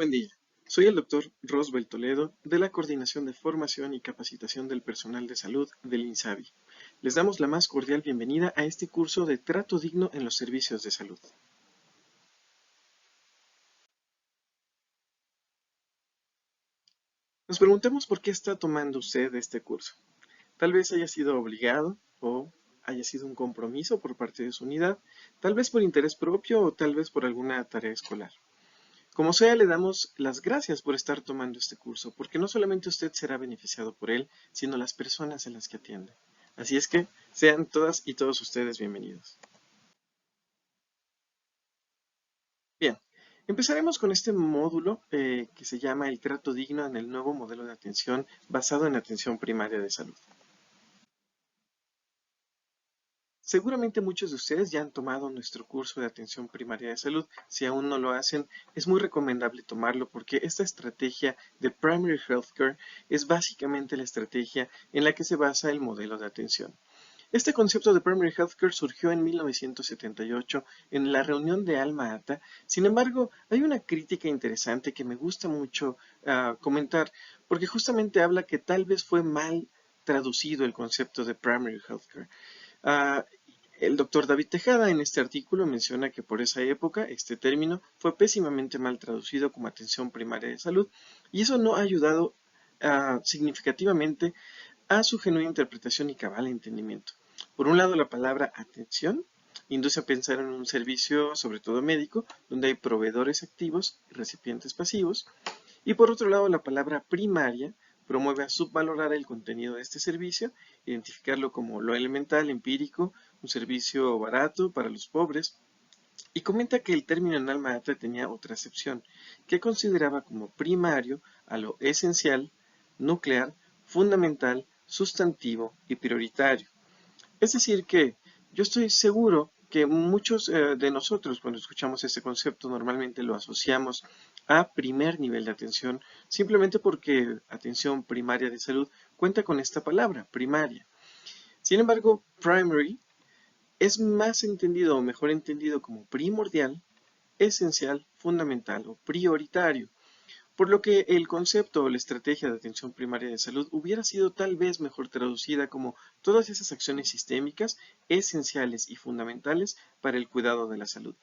Buen día, soy el doctor Rosbel Toledo de la Coordinación de Formación y Capacitación del Personal de Salud del INSABI. Les damos la más cordial bienvenida a este curso de Trato Digno en los Servicios de Salud. Nos preguntamos por qué está tomando usted este curso. Tal vez haya sido obligado o haya sido un compromiso por parte de su unidad, tal vez por interés propio o tal vez por alguna tarea escolar. Como sea, le damos las gracias por estar tomando este curso, porque no solamente usted será beneficiado por él, sino las personas en las que atiende. Así es que sean todas y todos ustedes bienvenidos. Bien, empezaremos con este módulo que se llama el trato digno en el nuevo modelo de atención basado en atención primaria de salud. Seguramente muchos de ustedes ya han tomado nuestro curso de atención primaria de salud. Si aún no lo hacen, es muy recomendable tomarlo porque esta estrategia de Primary Healthcare es básicamente la estrategia en la que se basa el modelo de atención. Este concepto de Primary Healthcare surgió en 1978 en la reunión de Alma Ata. Sin embargo, hay una crítica interesante que me gusta mucho comentar porque justamente habla que tal vez fue mal traducido el concepto de Primary Healthcare. Ah, el doctor David Tejada en este artículo menciona que por esa época este término fue pésimamente mal traducido como atención primaria de salud y eso no ha ayudado significativamente a su genuina interpretación y cabal entendimiento. Por un lado, la palabra atención induce a pensar en un servicio, sobre todo médico, donde hay proveedores activos y recipientes pasivos, y por otro lado, la palabra primaria promueve a subvalorar el contenido de este servicio, identificarlo como lo elemental, empírico, un servicio barato para los pobres, y comenta que el término en alma ata tenía otra acepción, que consideraba como primario a lo esencial, nuclear, fundamental, sustantivo y prioritario. Es decir que yo estoy seguro que muchos de nosotros cuando escuchamos este concepto normalmente lo asociamos a primer nivel de atención, simplemente porque atención primaria de salud cuenta con esta palabra, primaria. Sin embargo, primary es más entendido o mejor entendido como primordial, esencial, fundamental o prioritario. Por lo que el concepto o la estrategia de atención primaria de salud hubiera sido tal vez mejor traducida como todas esas acciones sistémicas esenciales y fundamentales para el cuidado de la salud.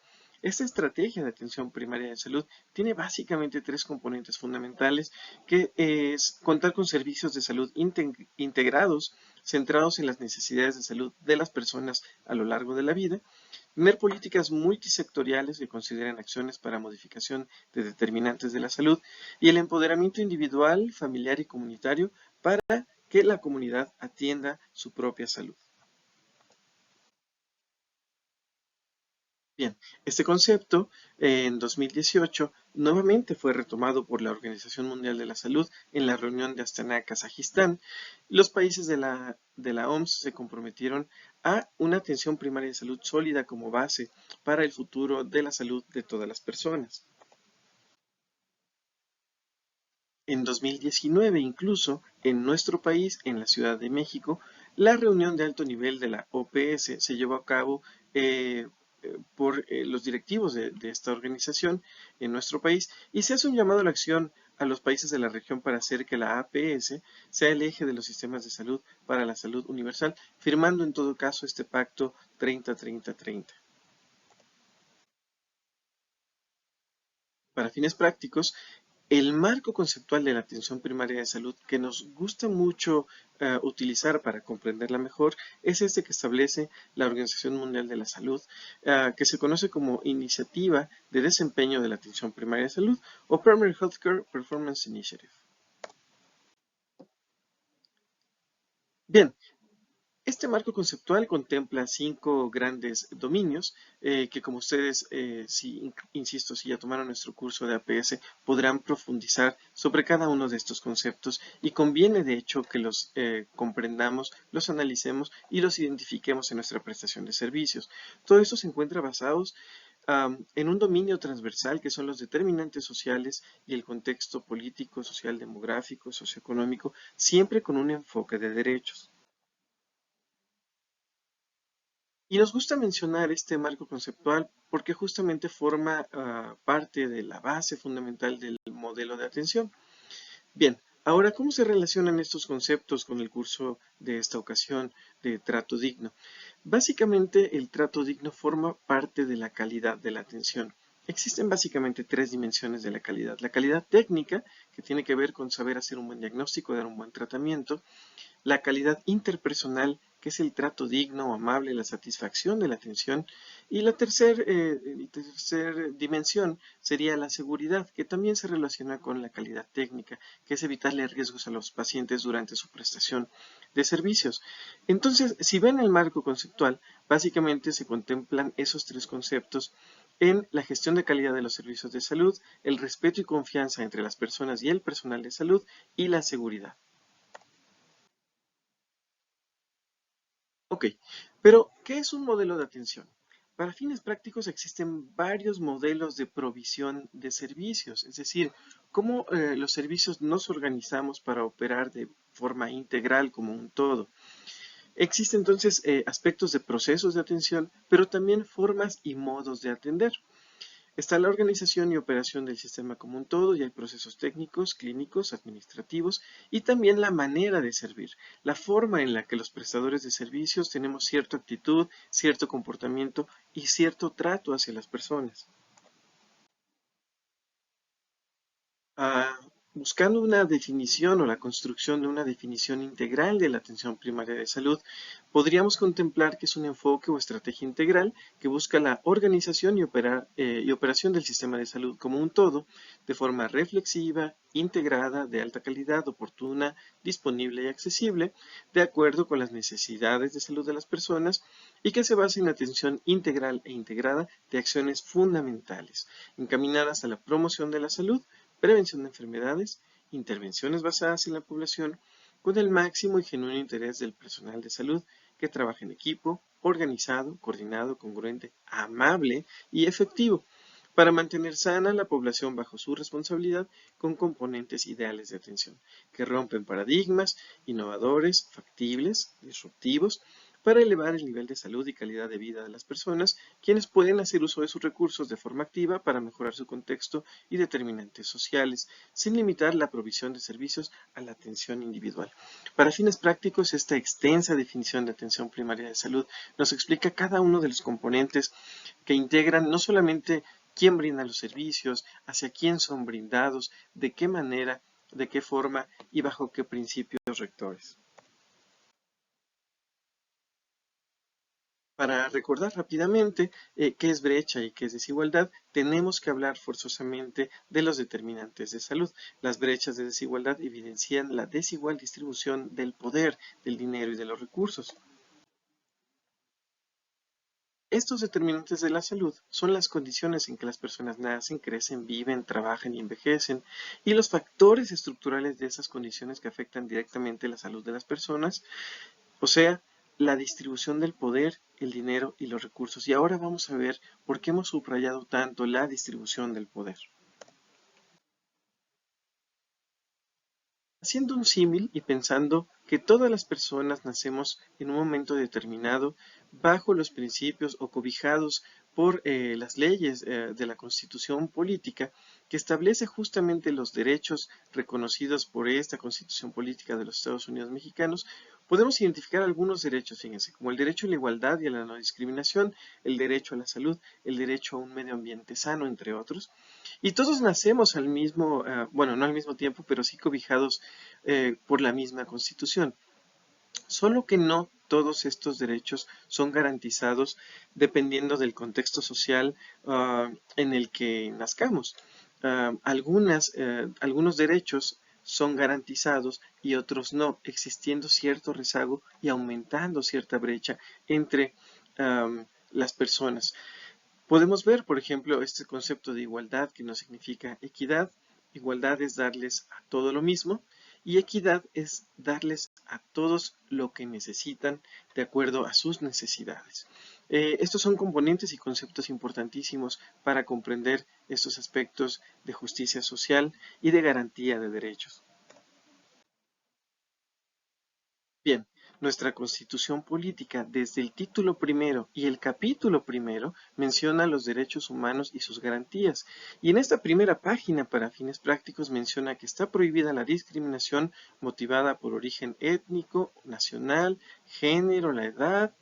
Esta estrategia de atención primaria de salud tiene básicamente tres componentes fundamentales, que es contar con servicios de salud integrados, centrados en las necesidades de salud de las personas a lo largo de la vida, tener políticas multisectoriales que consideren acciones para modificación de determinantes de la salud y el empoderamiento individual, familiar y comunitario para que la comunidad atienda su propia salud. Bien, este concepto en 2018 nuevamente fue retomado por la Organización Mundial de la Salud en la reunión de Astana, Kazajistán. Los países de la OMS se comprometieron a una atención primaria de salud sólida como base para el futuro de la salud de todas las personas. En 2019, incluso, en nuestro país, en la Ciudad de México, la reunión de alto nivel de la OPS se llevó a cabo por los directivos de esta organización en nuestro país y se hace un llamado a la acción a los países de la región para hacer que la APS sea el eje de los sistemas de salud para la salud universal, firmando en todo caso este pacto 30-30-30. Para fines prácticos, el marco conceptual de la atención primaria de salud que nos gusta mucho utilizar para comprenderla mejor es este que establece la Organización Mundial de la Salud, que se conoce como Iniciativa de Desempeño de la Atención Primaria de Salud o Primary Healthcare Performance Initiative. Bien, este marco conceptual contempla 5 grandes dominios que como ustedes, insisto, si ya tomaron nuestro curso de APS, podrán profundizar sobre cada uno de estos conceptos y conviene de hecho que los comprendamos, los analicemos y los identifiquemos en nuestra prestación de servicios. Todo esto se encuentra basados en un dominio transversal que son los determinantes sociales y el contexto político, social, demográfico, socioeconómico, siempre con un enfoque de derechos. Y nos gusta mencionar este marco conceptual porque justamente forma parte de la base fundamental del modelo de atención. Bien, ahora, ¿cómo se relacionan estos conceptos con el curso de esta ocasión de trato digno? Básicamente, el trato digno forma parte de la calidad de la atención. Existen básicamente tres dimensiones de la calidad. La calidad técnica, que tiene que ver con saber hacer un buen diagnóstico, dar un buen tratamiento. La calidad interpersonal, que es el trato digno, amable, la satisfacción de la atención. Y la tercer dimensión sería la seguridad, que también se relaciona con la calidad técnica, que es evitarle riesgos a los pacientes durante su prestación de servicios. Entonces, si ven el marco conceptual, básicamente se contemplan esos tres conceptos en la gestión de calidad de los servicios de salud, el respeto y confianza entre las personas y el personal de salud y la seguridad. Ok, pero ¿qué es un modelo de atención? Para fines prácticos existen varios modelos de provisión de servicios, es decir, cómo los servicios nos organizamos para operar de forma integral como un todo. Existen entonces aspectos de procesos de atención, pero también formas y modos de atender. Está la organización y operación del sistema como un todo, y hay procesos técnicos, clínicos, administrativos y también la manera de servir, la forma en la que los prestadores de servicios tenemos cierta actitud, cierto comportamiento y cierto trato hacia las personas. Ah, buscando una definición o la construcción de una definición integral de la atención primaria de salud, podríamos contemplar que es un enfoque o estrategia integral que busca la organización y operación del sistema de salud como un todo, de forma reflexiva, integrada, de alta calidad, oportuna, disponible y accesible, de acuerdo con las necesidades de salud de las personas y que se basa en la atención integral e integrada de acciones fundamentales, encaminadas a la promoción de la salud, prevención de enfermedades, intervenciones basadas en la población, con el máximo y genuino interés del personal de salud que trabaja en equipo, organizado, coordinado, congruente, amable y efectivo, para mantener sana la población bajo su responsabilidad con componentes ideales de atención, que rompen paradigmas, innovadores, factibles, disruptivos, para elevar el nivel de salud y calidad de vida de las personas, quienes pueden hacer uso de sus recursos de forma activa para mejorar su contexto y determinantes sociales, sin limitar la provisión de servicios a la atención individual. Para fines prácticos, esta extensa definición de atención primaria de salud nos explica cada uno de los componentes que integran no solamente quién brinda los servicios, hacia quién son brindados, de qué manera, de qué forma y bajo qué principios rectores. Para recordar rápidamente qué es brecha y qué es desigualdad, tenemos que hablar forzosamente de los determinantes de salud. Las brechas de desigualdad evidencian la desigual distribución del poder, del dinero y de los recursos. Estos determinantes de la salud son las condiciones en que las personas nacen, crecen, viven, trabajan y envejecen, y los factores estructurales de esas condiciones que afectan directamente la salud de las personas, o sea, la distribución del poder, el dinero y los recursos. Y ahora vamos a ver por qué hemos subrayado tanto la distribución del poder. Haciendo un símil y pensando que todas las personas nacemos en un momento determinado bajo los principios o cobijados por las leyes de la Constitución política que establece justamente los derechos reconocidos por esta Constitución política de los Estados Unidos mexicanos, podemos identificar algunos derechos, fíjense, como el derecho a la igualdad y a la no discriminación, el derecho a la salud, el derecho a un medio ambiente sano, entre otros. Y todos nacemos al mismo, bueno, no al mismo tiempo, pero sí cobijados por la misma Constitución. Solo que no todos estos derechos son garantizados dependiendo del contexto social en el que nazcamos. Algunos derechos son garantizados y otros no, existiendo cierto rezago y aumentando cierta brecha entre las personas. Podemos ver, por ejemplo, este concepto de igualdad que no significa equidad. Igualdad es darles a todo lo mismo y equidad es darles a todos lo que necesitan de acuerdo a sus necesidades. Estos son componentes y conceptos importantísimos para comprender estos aspectos de justicia social y de garantía de derechos. Bien, Nuestra Constitución Política, desde el título primero y el capítulo primero, menciona los derechos humanos y sus garantías. Y en esta primera página, para fines prácticos, menciona que está prohibida la discriminación motivada por origen étnico, nacional, género, la edad,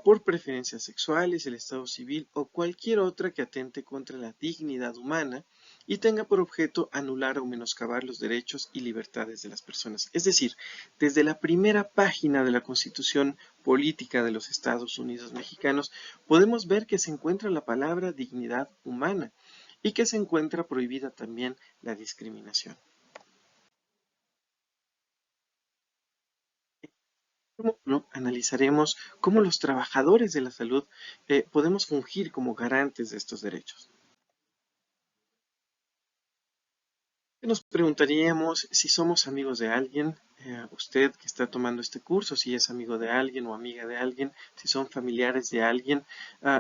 por preferencias sexuales, el estado civil o cualquier otra que atente contra la dignidad humana y tenga por objeto anular o menoscabar los derechos y libertades de las personas. Es decir, desde la primera página de la Constitución Política de los Estados Unidos Mexicanos, podemos ver que se encuentra la palabra dignidad humana y que se encuentra prohibida también la discriminación. Analizaremos cómo los trabajadores de la salud podemos fungir como garantes de estos derechos. Nos preguntaríamos si somos amigos de alguien, usted que está tomando este curso, si es amigo de alguien o amiga de alguien, si son familiares de alguien,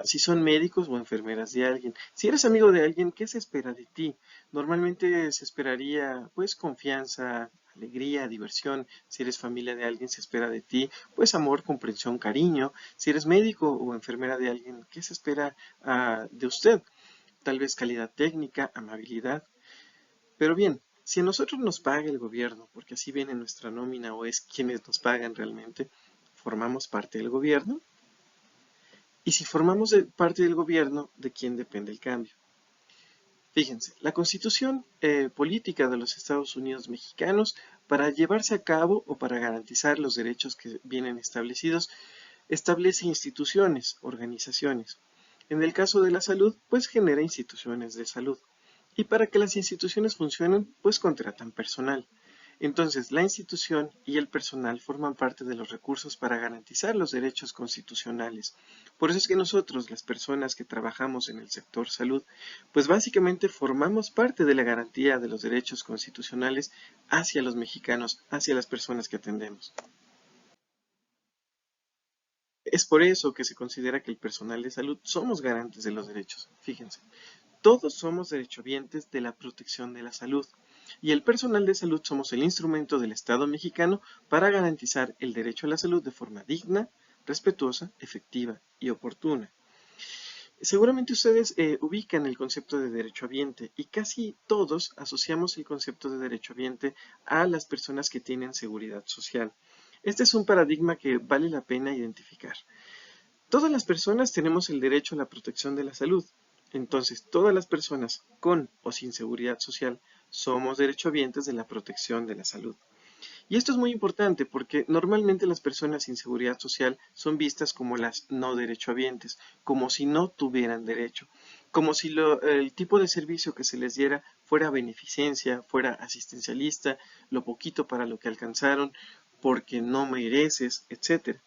si son médicos o enfermeras de alguien. Si eres amigo de alguien, ¿qué se espera de ti? Normalmente se esperaría, pues, confianza, alegría, diversión. Si eres familia de alguien, se espera de ti, pues, amor, comprensión, cariño. Si eres médico o enfermera de alguien, ¿qué se espera de usted? Tal vez calidad técnica, amabilidad. Pero bien, si a nosotros nos paga el gobierno, porque así viene nuestra nómina o es quienes nos pagan realmente, formamos parte del gobierno. Y si formamos parte del gobierno, ¿de quién depende el cambio? Fíjense, la Constitución Política de los Estados Unidos Mexicanos, para llevarse a cabo o para garantizar los derechos que vienen establecidos, establece instituciones, organizaciones. En el caso de la salud, pues genera instituciones de salud. Y para que las instituciones funcionen, pues contratan personal. Entonces, la institución y el personal forman parte de los recursos para garantizar los derechos constitucionales. Por eso es que nosotros, las personas que trabajamos en el sector salud, pues básicamente formamos parte de la garantía de los derechos constitucionales hacia los mexicanos, hacia las personas que atendemos. Es por eso que se considera que el personal de salud somos garantes de los derechos. Fíjense, todos somos derechohabientes de la protección de la salud y el personal de salud somos el instrumento del Estado mexicano para garantizar el derecho a la salud de forma digna, respetuosa, efectiva y oportuna. Seguramente ustedes ubican el concepto de derechohabiente y casi todos asociamos el concepto de derechohabiente a las personas que tienen seguridad social. Este es un paradigma que vale la pena identificar. Todas las personas tenemos el derecho a la protección de la salud. Entonces, todas las personas con o sin seguridad social somos derechohabientes de la protección de la salud. Y esto es muy importante porque normalmente las personas sin seguridad social son vistas como las no derechohabientes, como si no tuvieran derecho, como si el tipo de servicio que se les diera fuera beneficencia, fuera asistencialista, lo poquito para lo que alcanzaron, porque no mereces, etc.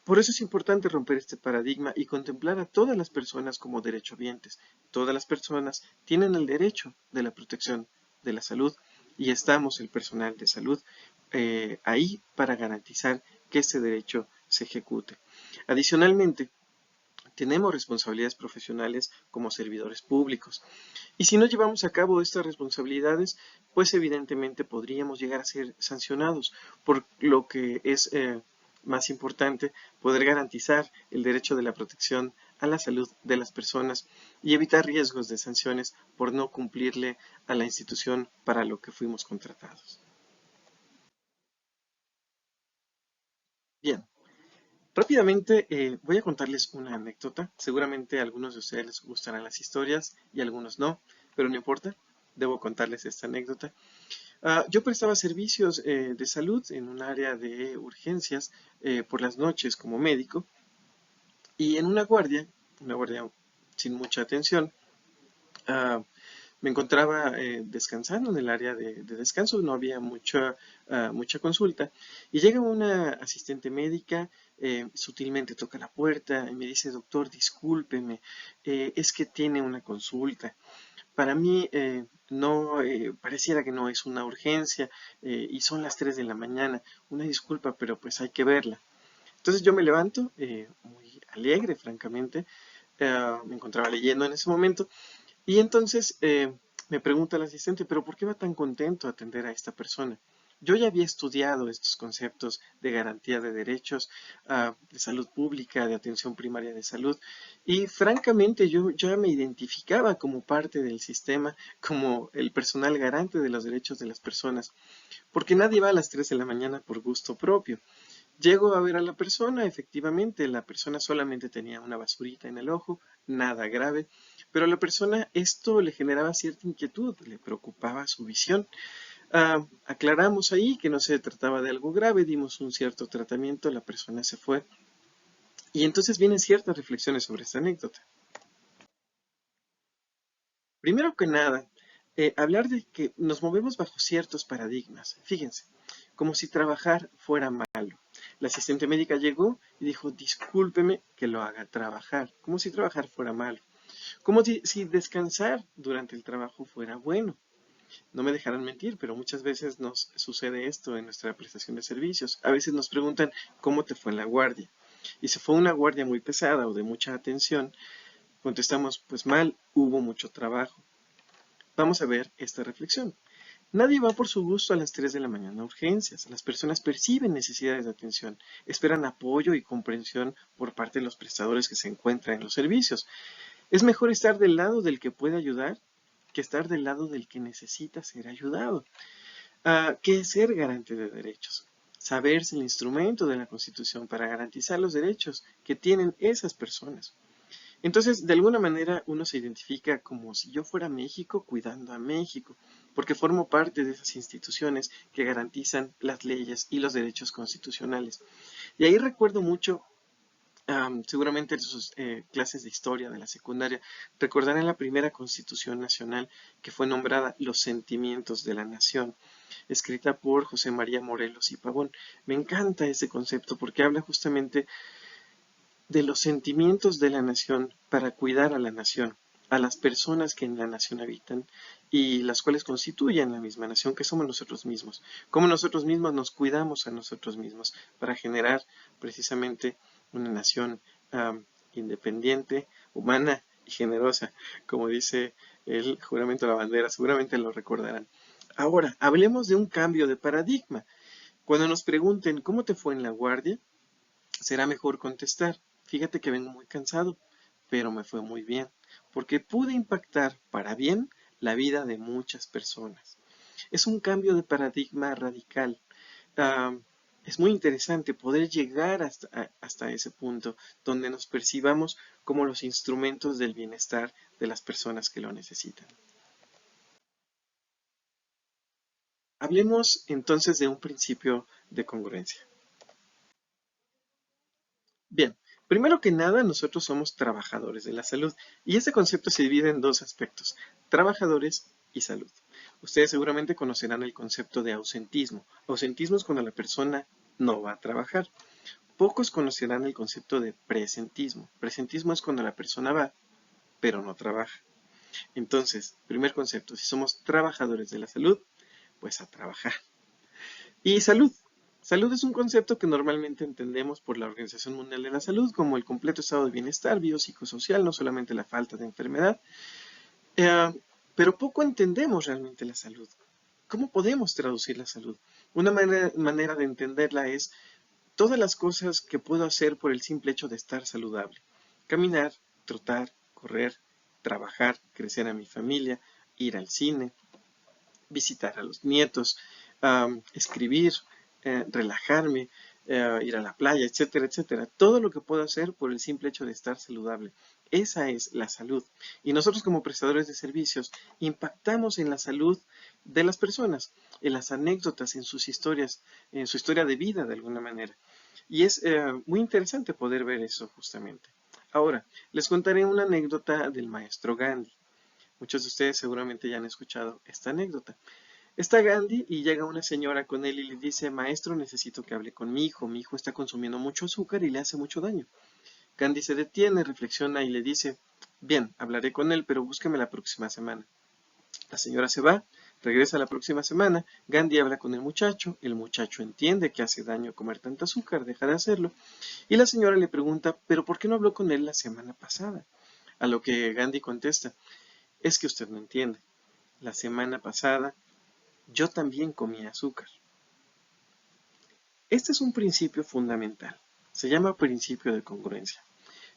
Por eso es importante romper este paradigma y contemplar a todas las personas como derechohabientes. Todas las personas tienen el derecho de la protección de la salud y estamos el personal de salud ahí para garantizar que este derecho se ejecute. Adicionalmente, tenemos responsabilidades profesionales como servidores públicos. Y si no llevamos a cabo estas responsabilidades, pues evidentemente podríamos llegar a ser sancionados, por lo que es más importante poder garantizar el derecho de la protección a la salud de las personas y evitar riesgos de sanciones por no cumplirle a la institución para lo que fuimos contratados. Bien, rápidamente voy a contarles una anécdota. Seguramente a algunos de ustedes les gustarán las historias y a algunos no, pero no importa, debo contarles esta anécdota. Yo prestaba servicios de salud en un área de urgencias por las noches como médico y en una guardia sin mucha atención, uh, me encontraba descansando en el área de descanso, no había mucha consulta, y llega una asistente médica, sutilmente toca la puerta y me dice, doctor, discúlpeme, es que tiene una consulta. Para mí no pareciera que no es una urgencia y son las 3 de la mañana, una disculpa, pero pues hay que verla. Entonces yo me levanto, muy alegre, francamente, me encontraba leyendo en ese momento, y entonces me pregunta el asistente, ¿pero por qué va tan contento a atender a esta persona? Yo ya había estudiado estos conceptos de garantía de derechos, de salud pública, de atención primaria de salud, y francamente yo ya me identificaba como parte del sistema, como el personal garante de los derechos de las personas, porque nadie va a las 3 de la mañana por gusto propio. Llego a ver a la persona, efectivamente, la persona solamente tenía una basurita en el ojo, nada grave, pero a la persona esto le generaba cierta inquietud, le preocupaba su visión. Aclaramos ahí que no se trataba de algo grave, dimos un cierto tratamiento, la persona se fue. Y entonces vienen ciertas reflexiones sobre esta anécdota. Primero que nada, hablar de que nos movemos bajo ciertos paradigmas. Fíjense, como si trabajar fuera malo. La asistente médica llegó y dijo, discúlpeme que lo haga trabajar, como si trabajar fuera malo. Como si descansar durante el trabajo fuera bueno. No me dejarán mentir, pero muchas veces nos sucede esto en nuestra prestación de servicios. A veces nos preguntan, ¿cómo te fue en la guardia? Y si fue una guardia muy pesada o de mucha atención, contestamos, pues mal, hubo mucho trabajo. Vamos a ver esta reflexión. Nadie va por su gusto a las 3 de la mañana a urgencias. Las personas perciben necesidades de atención, esperan apoyo y comprensión por parte de los prestadores que se encuentran en los servicios. Es mejor estar del lado del que puede ayudar que estar del lado del que necesita ser ayudado. ¿Qué es ser garante de derechos? Saberse el instrumento de la Constitución para garantizar los derechos que tienen esas personas. Entonces, de alguna manera, uno se identifica como si yo fuera México cuidando a México, porque formo parte de esas instituciones que garantizan las leyes y los derechos constitucionales. Y ahí recuerdo mucho, seguramente en sus clases de historia de la secundaria, recordarán la primera Constitución Nacional que fue nombrada Los Sentimientos de la Nación, escrita por José María Morelos y Pavón. Me encanta ese concepto porque habla justamente de los sentimientos de la nación para cuidar a la nación, a las personas que en la nación habitan y las cuales constituyen la misma nación que somos nosotros mismos, cómo nosotros mismos nos cuidamos a nosotros mismos para generar precisamente una nación independiente, humana y generosa, como dice el juramento de la bandera, seguramente lo recordarán. Ahora, hablemos de un cambio de paradigma. Cuando nos pregunten ¿cómo te fue en la guardia?, será mejor contestar, fíjate que vengo muy cansado, pero me fue muy bien, porque pude impactar para bien la vida de muchas personas. Es un cambio de paradigma radical. Uh, es muy interesante poder llegar hasta ese punto donde nos percibamos como los instrumentos del bienestar de las personas que lo necesitan. Hablemos entonces de un principio de congruencia. Bien, primero que nada, nosotros somos trabajadores de la salud y este concepto se divide en dos aspectos, trabajadores y salud. Ustedes seguramente conocerán el concepto de ausentismo. Ausentismo es cuando la persona no va a trabajar. Pocos conocerán el concepto de presentismo. Presentismo es cuando la persona va, pero no trabaja. Entonces, primer concepto, si somos trabajadores de la salud, pues a trabajar. Y salud. Salud es un concepto que normalmente entendemos por la Organización Mundial de la Salud como el completo estado de bienestar biopsicosocial, no solamente la falta de enfermedad. Pero poco entendemos realmente la salud. ¿Cómo podemos traducir la salud? Una manera de entenderla es todas las cosas que puedo hacer por el simple hecho de estar saludable. Caminar, trotar, correr, trabajar, crecer a mi familia, ir al cine, visitar a los nietos, escribir, relajarme, ir a la playa, etcétera, etcétera. Todo lo que puedo hacer por el simple hecho de estar saludable. Esa es la salud. Y nosotros como prestadores de servicios impactamos en la salud de las personas, en las anécdotas, en sus historias, en su historia de vida de alguna manera. Y es muy interesante poder ver eso justamente. Ahora, les contaré una anécdota del maestro Gandhi. Muchos de ustedes seguramente ya han escuchado esta anécdota. Está Gandhi y llega una señora con él y le dice, maestro, necesito que hable con mi hijo está consumiendo mucho azúcar y le hace mucho daño. Gandhi se detiene, reflexiona y le dice, bien, hablaré con él, pero búsqueme la próxima semana. La señora se va, regresa la próxima semana, Gandhi habla con el muchacho entiende que hace daño comer tanto azúcar, deja de hacerlo, y la señora le pregunta, pero ¿por qué no habló con él la semana pasada? A lo que Gandhi contesta, es que usted no entiende. La semana pasada yo también comía azúcar. Este es un principio fundamental. Se llama principio de congruencia.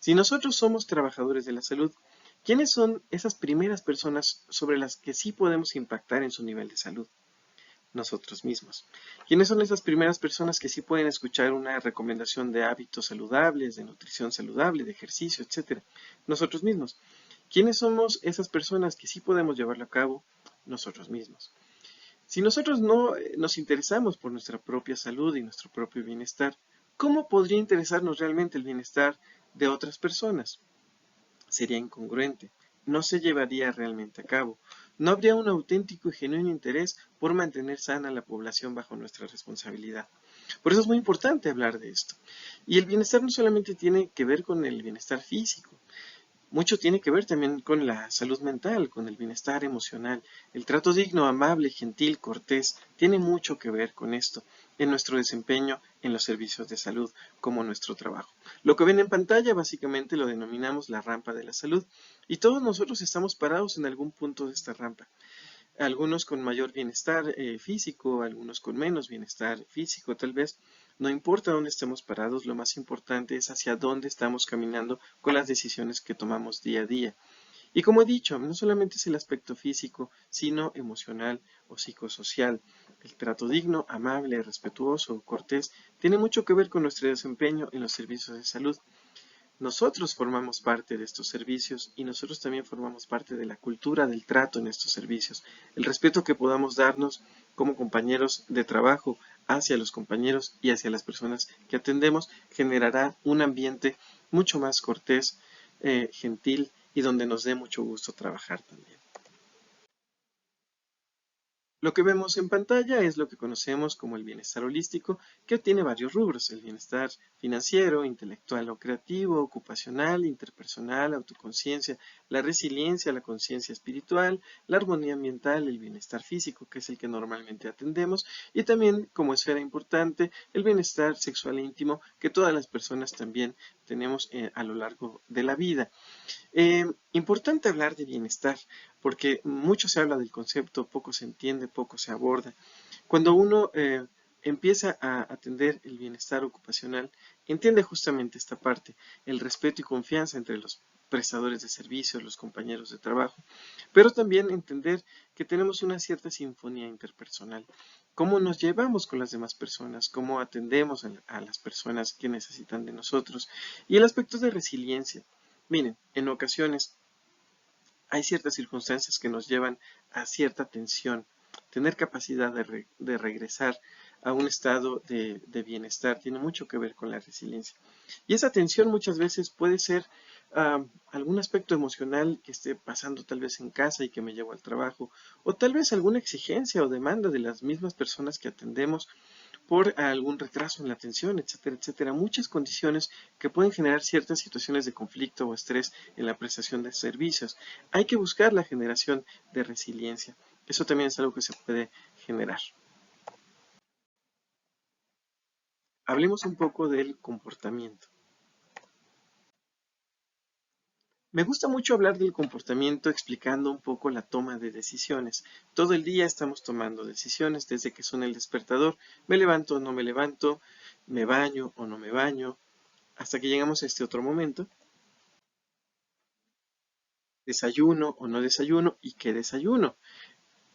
Si nosotros somos trabajadores de la salud, ¿quiénes son esas primeras personas sobre las que sí podemos impactar en su nivel de salud? Nosotros mismos. ¿Quiénes son esas primeras personas que sí pueden escuchar una recomendación de hábitos saludables, de nutrición saludable, de ejercicio, etcétera? Nosotros mismos. ¿Quiénes somos esas personas que sí podemos llevarlo a cabo? Nosotros mismos. Si nosotros no nos interesamos por nuestra propia salud y nuestro propio bienestar, ¿cómo podría interesarnos realmente el bienestar de otras personas? Sería incongruente, no se llevaría realmente a cabo. No habría un auténtico y genuino interés por mantener sana la población bajo nuestra responsabilidad. Por eso es muy importante hablar de esto. Y el bienestar no solamente tiene que ver con el bienestar físico, mucho tiene que ver también con la salud mental, con el bienestar emocional. El trato digno, amable, gentil, cortés, tiene mucho que ver con esto en nuestro desempeño en los servicios de salud, como nuestro trabajo. Lo que ven en pantalla básicamente lo denominamos la rampa de la salud y todos nosotros estamos parados en algún punto de esta rampa. Algunos con mayor bienestar físico, algunos con menos bienestar físico, tal vez. No importa dónde estemos parados, lo más importante es hacia dónde estamos caminando con las decisiones que tomamos día a día. Y como he dicho, no solamente es el aspecto físico, sino emocional o psicosocial. El trato digno, amable, respetuoso, cortés, tiene mucho que ver con nuestro desempeño en los servicios de salud. Nosotros formamos parte de estos servicios y nosotros también formamos parte de la cultura del trato en estos servicios. El respeto que podamos darnos como compañeros de trabajo hacia los compañeros y hacia las personas que atendemos generará un ambiente mucho más cortés, gentil y donde nos dé mucho gusto trabajar también. Lo que vemos en pantalla es lo que conocemos como el bienestar holístico, que tiene varios rubros: el bienestar financiero, intelectual o creativo, ocupacional, interpersonal, autoconciencia, la resiliencia, la conciencia espiritual, la armonía ambiental, el bienestar físico, que es el que normalmente atendemos, y también, como esfera importante, el bienestar sexual e íntimo, que todas las personas también tenemos a lo largo de la vida. Importante hablar de bienestar, porque mucho se habla del concepto, poco se entiende, poco se aborda. Cuando uno empieza a atender el bienestar ocupacional, entiende justamente esta parte, el respeto y confianza entre los prestadores de servicios, los compañeros de trabajo, pero también entender que tenemos una cierta sinfonía interpersonal. Cómo nos llevamos con las demás personas, cómo atendemos a las personas que necesitan de nosotros, y el aspecto de resiliencia. Miren, en ocasiones hay ciertas circunstancias que nos llevan a cierta tensión. Tener capacidad de regresar a un estado de bienestar tiene mucho que ver con la resiliencia. Y esa tensión muchas veces puede ser algún aspecto emocional que esté pasando tal vez en casa y que me llevo al trabajo, o tal vez alguna exigencia o demanda de las mismas personas que atendemos por algún retraso en la atención, etcétera, etcétera. Muchas condiciones que pueden generar ciertas situaciones de conflicto o estrés en la prestación de servicios. Hay que buscar la generación de resiliencia. Eso también es algo que se puede generar. Hablemos un poco del comportamiento. Me gusta mucho hablar del comportamiento explicando un poco la toma de decisiones. Todo el día estamos tomando decisiones desde que suena el despertador. Me levanto o no me levanto, me baño o no me baño, hasta que llegamos a este otro momento. Desayuno o no desayuno y qué desayuno.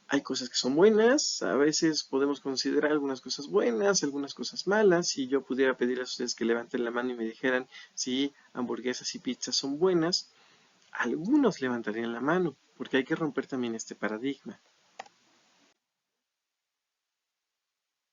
Hay cosas que son buenas, a veces podemos considerar algunas cosas buenas, algunas cosas malas. Si yo pudiera pedirles a ustedes que levanten la mano y me dijeran si hamburguesas y pizzas son buenas, algunos levantarían la mano, porque hay que romper también este paradigma.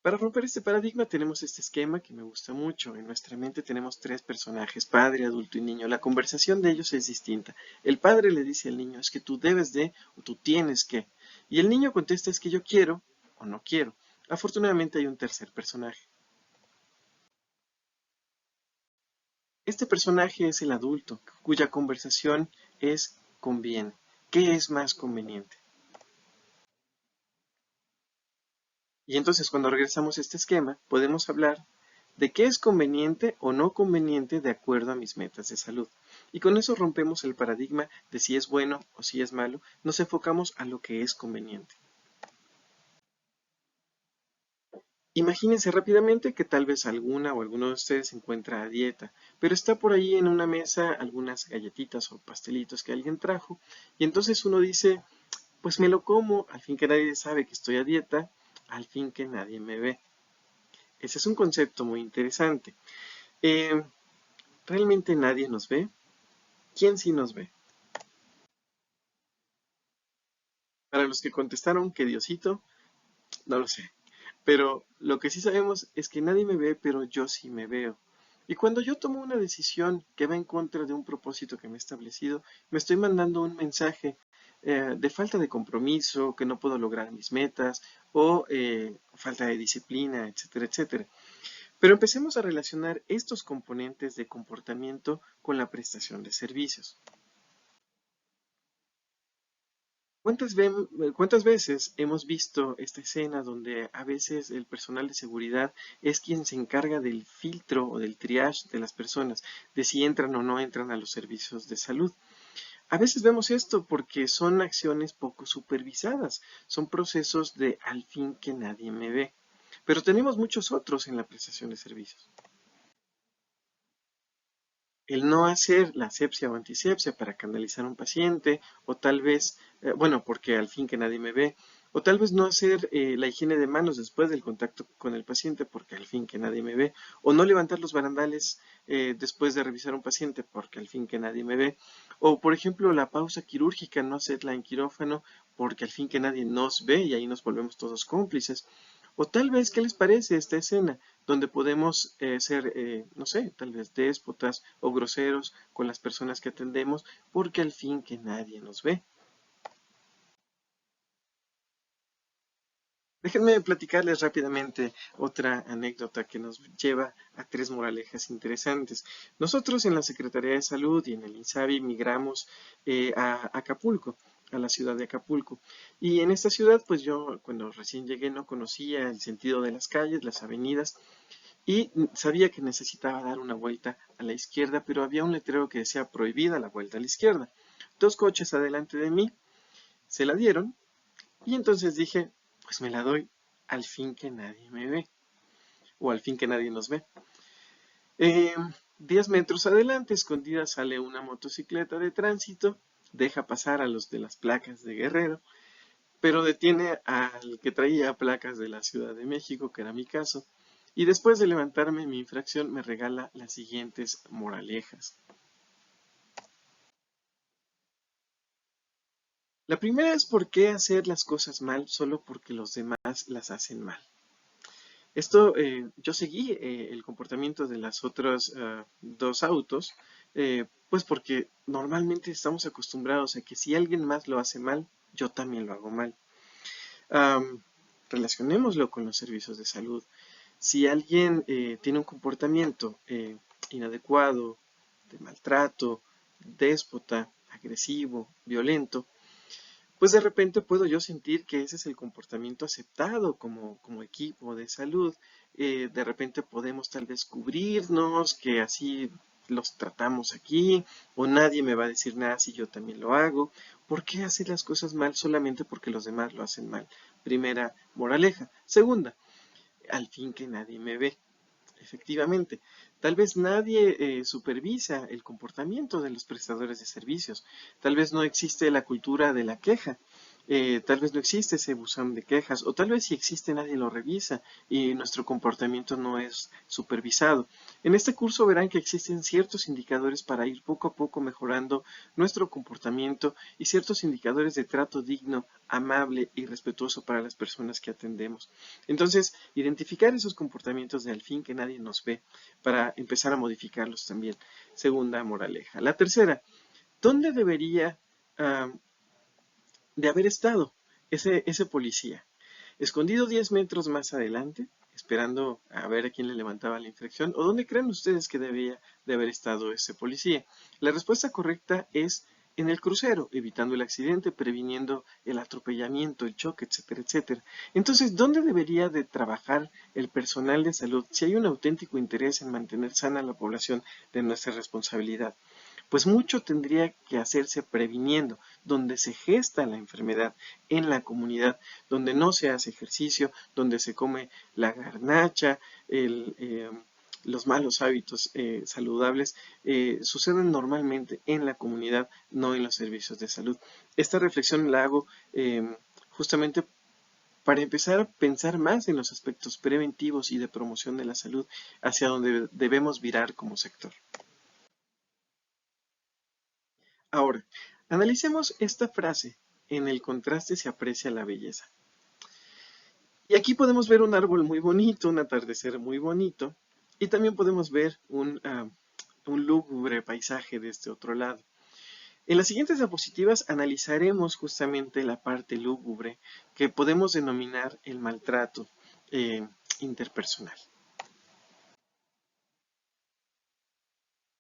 Para romper este paradigma tenemos este esquema que me gusta mucho. En nuestra mente tenemos tres personajes: padre, adulto y niño. La conversación de ellos es distinta. El padre le dice al niño: es que tú debes de o tú tienes que. Y el niño contesta: es que yo quiero o no quiero. Afortunadamente hay un tercer personaje. Este personaje es el adulto, cuya conversación es conviene. ¿Qué es más conveniente? Y entonces cuando regresamos a este esquema, podemos hablar de qué es conveniente o no conveniente de acuerdo a mis metas de salud. Y con eso rompemos el paradigma de si es bueno o si es malo, nos enfocamos a lo que es conveniente. Imagínense rápidamente que tal vez alguna o alguno de ustedes se encuentra a dieta, pero está por ahí en una mesa algunas galletitas o pastelitos que alguien trajo, y entonces uno dice, pues me lo como, al fin que nadie sabe que estoy a dieta, al fin que nadie me ve. Ese es un concepto muy interesante. Eh, ¿Realmente nadie nos ve? ¿Quién sí nos ve? Para los que contestaron que Diosito, no lo sé. Pero lo que sí sabemos es que nadie me ve, pero yo sí me veo. Y cuando yo tomo una decisión que va en contra de un propósito que me he establecido, me estoy mandando un mensaje de falta de compromiso, que no puedo lograr mis metas, o falta de disciplina, etcétera, etcétera. Pero empecemos a relacionar estos componentes de comportamiento con la prestación de servicios. ¿Cuántas veces hemos visto esta escena donde a veces el personal de seguridad es quien se encarga del filtro o del triage de las personas, de si entran o no entran a los servicios de salud? A veces vemos esto porque son acciones poco supervisadas, son procesos de al fin que nadie me ve. Pero tenemos muchos otros en la prestación de servicios. El no hacer la asepsia o antisepsia para canalizar a un paciente, o tal vez, bueno, porque al fin que nadie me ve, o tal vez no hacer la higiene de manos después del contacto con el paciente porque al fin que nadie me ve, o no levantar los barandales después de revisar a un paciente porque al fin que nadie me ve, o por ejemplo la pausa quirúrgica, no hacerla en quirófano porque al fin que nadie nos ve y ahí nos volvemos todos cómplices. O tal vez, ¿qué les parece esta escena donde podemos ser, no sé, tal vez déspotas o groseros con las personas que atendemos porque al fin que nadie nos ve? Déjenme platicarles rápidamente otra anécdota que nos lleva a tres moralejas interesantes. Nosotros en la Secretaría de Salud y en el INSABI migramos a Acapulco, a la ciudad de Acapulco. Y en esta ciudad, pues yo cuando recién llegué no conocía el sentido de las calles, las avenidas, y sabía que necesitaba dar una vuelta a la izquierda, pero había un letrero que decía prohibida la vuelta a la izquierda. Dos coches adelante de mí se la dieron y entonces dije, pues me la doy al fin que nadie me ve o al fin que nadie nos ve. 10 metros adelante, escondida, sale una motocicleta de tránsito, deja pasar a los de las placas de Guerrero, pero detiene al que traía placas de la Ciudad de México, que era mi caso, y después de levantarme mi infracción me regala las siguientes moralejas. La primera es por qué hacer las cosas mal solo porque los demás las hacen mal. Esto, yo seguí el comportamiento de las otras dos autos, pues porque normalmente estamos acostumbrados a que si alguien más lo hace mal, yo también lo hago mal. Um, Relacionémoslo con los servicios de salud. Si alguien tiene un comportamiento inadecuado, de maltrato, déspota, agresivo, violento, pues de repente puedo yo sentir que ese es el comportamiento aceptado como equipo de salud. De repente podemos tal vez cubrirnos, que así los tratamos aquí, o nadie me va a decir nada si yo también lo hago. ¿Por qué hacer las cosas mal solamente porque los demás lo hacen mal? Primera moraleja. Segunda, al fin que nadie me ve. Efectivamente, tal vez nadie supervisa el comportamiento de los prestadores de servicios. Tal vez no existe la cultura de la queja. Tal vez no existe ese buzón de quejas, o tal vez si existe nadie lo revisa y nuestro comportamiento no es supervisado. En este curso verán que existen ciertos indicadores para ir poco a poco mejorando nuestro comportamiento y ciertos indicadores de trato digno, amable y respetuoso para las personas que atendemos. Entonces, identificar esos comportamientos de al fin que nadie nos ve para empezar a modificarlos también. Segunda moraleja. La tercera, ¿dónde debería de haber estado ese policía? ¿Escondido 10 metros más adelante, esperando a ver a quién le levantaba la infracción? ¿O dónde creen ustedes que debía de haber estado ese policía? La respuesta correcta es en el crucero, evitando el accidente, previniendo el atropellamiento, el choque, etcétera, etcétera. Entonces, ¿dónde debería de trabajar el personal de salud si hay un auténtico interés en mantener sana la población de nuestra responsabilidad? pues mucho tendría que hacerse previniendo, donde se gesta la enfermedad en la comunidad, donde no se hace ejercicio, donde se come la garnacha, los malos hábitos saludables suceden normalmente en la comunidad, no en los servicios de salud. Esta reflexión la hago justamente para empezar a pensar más en los aspectos preventivos y de promoción de la salud hacia donde debemos virar como sector. Ahora, analicemos esta frase. En el contraste se aprecia la belleza. Y aquí podemos ver un árbol muy bonito, un atardecer muy bonito, y también podemos ver un lúgubre paisaje de este otro lado. En las siguientes diapositivas analizaremos justamente la parte lúgubre que podemos denominar el maltrato interpersonal.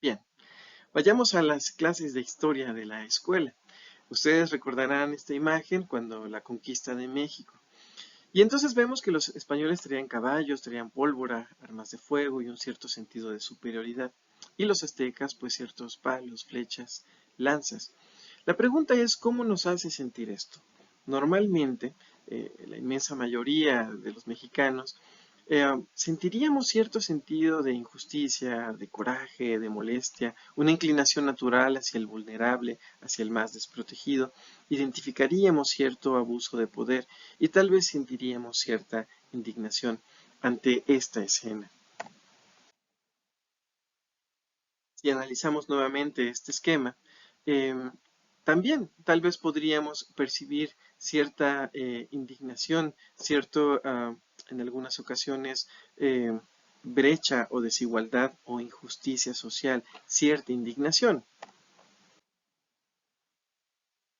Bien, vayamos a las clases de historia de la escuela. Ustedes recordarán esta imagen cuando la conquista de México. Y entonces vemos que los españoles traían caballos, traían pólvora, armas de fuego y un cierto sentido de superioridad. Y los aztecas, pues ciertos palos, flechas, lanzas. La pregunta es, ¿cómo nos hace sentir esto? Normalmente, la inmensa mayoría de los mexicanos sentiríamos cierto sentido de injusticia, de coraje, de molestia, una inclinación natural hacia el vulnerable, hacia el más desprotegido, identificaríamos cierto abuso de poder y tal vez sentiríamos cierta indignación ante esta escena. Si analizamos nuevamente este esquema, también tal vez podríamos percibir cierta indignación, cierto, en algunas ocasiones, brecha o desigualdad o injusticia social, cierta indignación.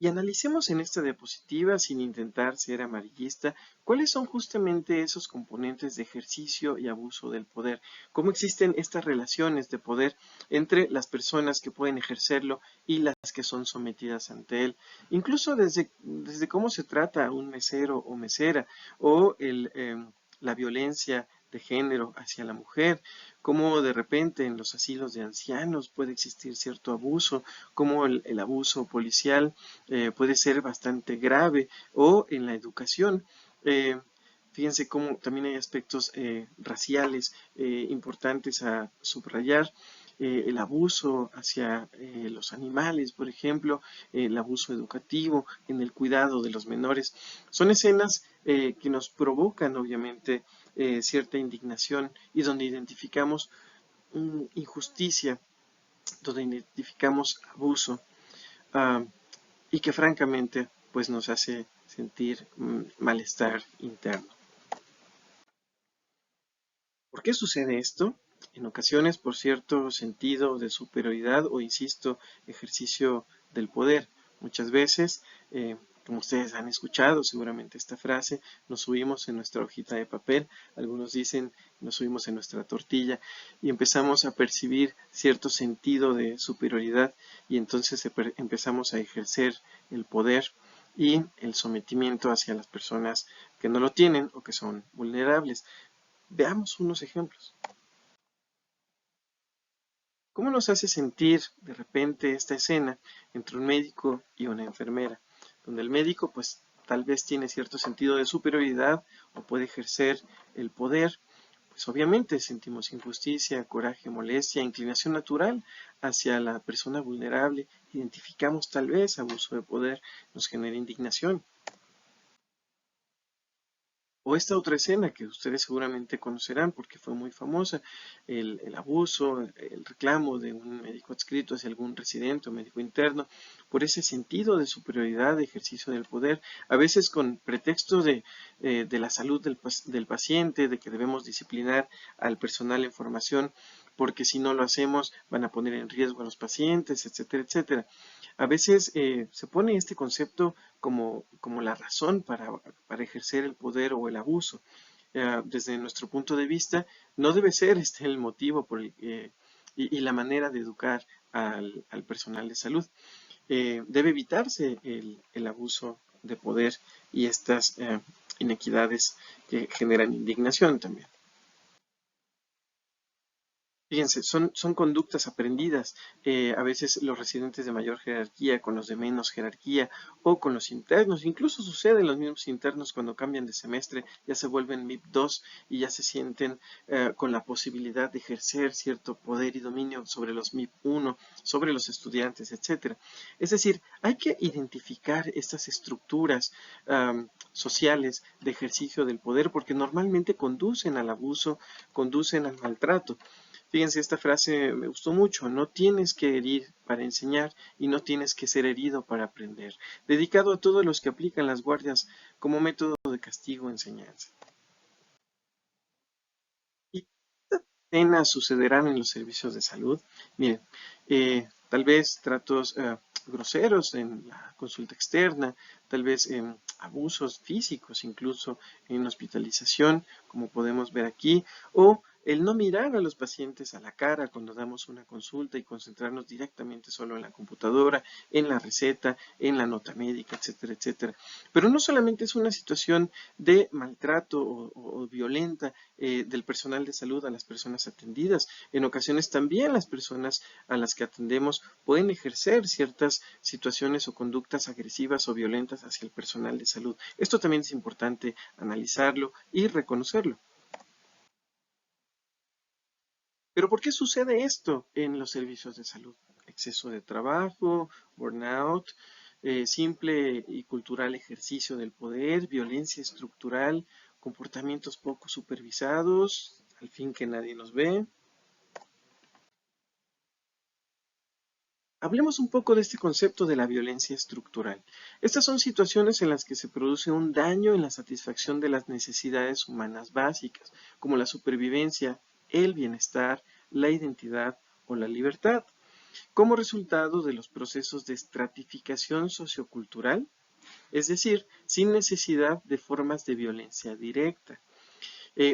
Y analicemos en esta diapositiva, sin intentar ser amarillista, cuáles son justamente esos componentes de ejercicio y abuso del poder, cómo existen estas relaciones de poder entre las personas que pueden ejercerlo y las que son sometidas ante él, incluso desde cómo se trata a un mesero o mesera, o la violencia de género hacia la mujer, cómo de repente en los asilos de ancianos puede existir cierto abuso, cómo el abuso policial puede ser bastante grave, o en la educación. Fíjense cómo también hay aspectos raciales importantes a subrayar. El abuso hacia los animales, por ejemplo, el abuso educativo en el cuidado de los menores. Son escenas que nos provocan, obviamente, cierta indignación y donde identificamos injusticia, donde identificamos abuso. Y que francamente pues nos hace sentir malestar interno. ¿Por qué sucede esto? En ocasiones por cierto sentido de superioridad o, insisto, ejercicio del poder. Muchas veces, como ustedes han escuchado seguramente esta frase, nos subimos en nuestra hojita de papel, algunos dicen nos subimos en nuestra tortilla y empezamos a percibir cierto sentido de superioridad y entonces empezamos a ejercer el poder y el sometimiento hacia las personas que no lo tienen o que son vulnerables. Veamos unos ejemplos. ¿Cómo nos hace sentir de repente esta escena entre un médico y una enfermera? Donde el médico pues tal vez tiene cierto sentido de superioridad o puede ejercer el poder. Pues obviamente sentimos injusticia, coraje, molestia, inclinación natural hacia la persona vulnerable. Identificamos tal vez abuso de poder, nos genera indignación. O esta otra escena que ustedes seguramente conocerán porque fue muy famosa, el abuso, el reclamo de un médico adscrito hacia algún residente o médico interno, por ese sentido de superioridad, de ejercicio del poder, a veces con pretexto de la salud del paciente, de que debemos disciplinar al personal en formación, porque si no lo hacemos van a poner en riesgo a los pacientes, etcétera, etcétera. A veces se pone este concepto como la razón para ejercer el poder o el abuso. Desde nuestro punto de vista, no debe ser este el motivo y la manera de educar al personal de salud. Debe evitarse el abuso de poder y estas inequidades que generan indignación también. Fíjense, son conductas aprendidas. A veces los residentes de mayor jerarquía con los de menos jerarquía o con los internos. Incluso sucede en los mismos internos cuando cambian de semestre, ya se vuelven MIP 2 y ya se sienten con la posibilidad de ejercer cierto poder y dominio sobre los MIP 1, sobre los estudiantes, etcétera. Es decir, hay que identificar estas estructuras sociales de ejercicio del poder porque normalmente conducen al abuso, conducen al maltrato. Fíjense, esta frase me gustó mucho: no tienes que herir para enseñar y no tienes que ser herido para aprender. Dedicado a todos los que aplican las guardias como método de castigo o enseñanza. Y estas escenas sucederán en los servicios de salud. Miren, tal vez tratos groseros en la consulta externa, tal vez abusos físicos incluso en hospitalización, como podemos ver aquí, o el no mirar a los pacientes a la cara cuando damos una consulta y concentrarnos directamente solo en la computadora, en la receta, en la nota médica, etcétera, etcétera. Pero no solamente es una situación de maltrato o violenta del personal de salud a las personas atendidas. En ocasiones también las personas a las que atendemos pueden ejercer ciertas situaciones o conductas agresivas o violentas hacia el personal de salud. Esto también es importante analizarlo y reconocerlo. Pero ¿por qué sucede esto en los servicios de salud? Exceso de trabajo, burnout, simple y cultural ejercicio del poder, violencia estructural, comportamientos poco supervisados, al fin que nadie nos ve. Hablemos un poco de este concepto de la violencia estructural. Estas son situaciones en las que se produce un daño en la satisfacción de las necesidades humanas básicas, como la supervivencia, el bienestar, la identidad o la libertad, como resultado de los procesos de estratificación sociocultural, es decir, sin necesidad de formas de violencia directa.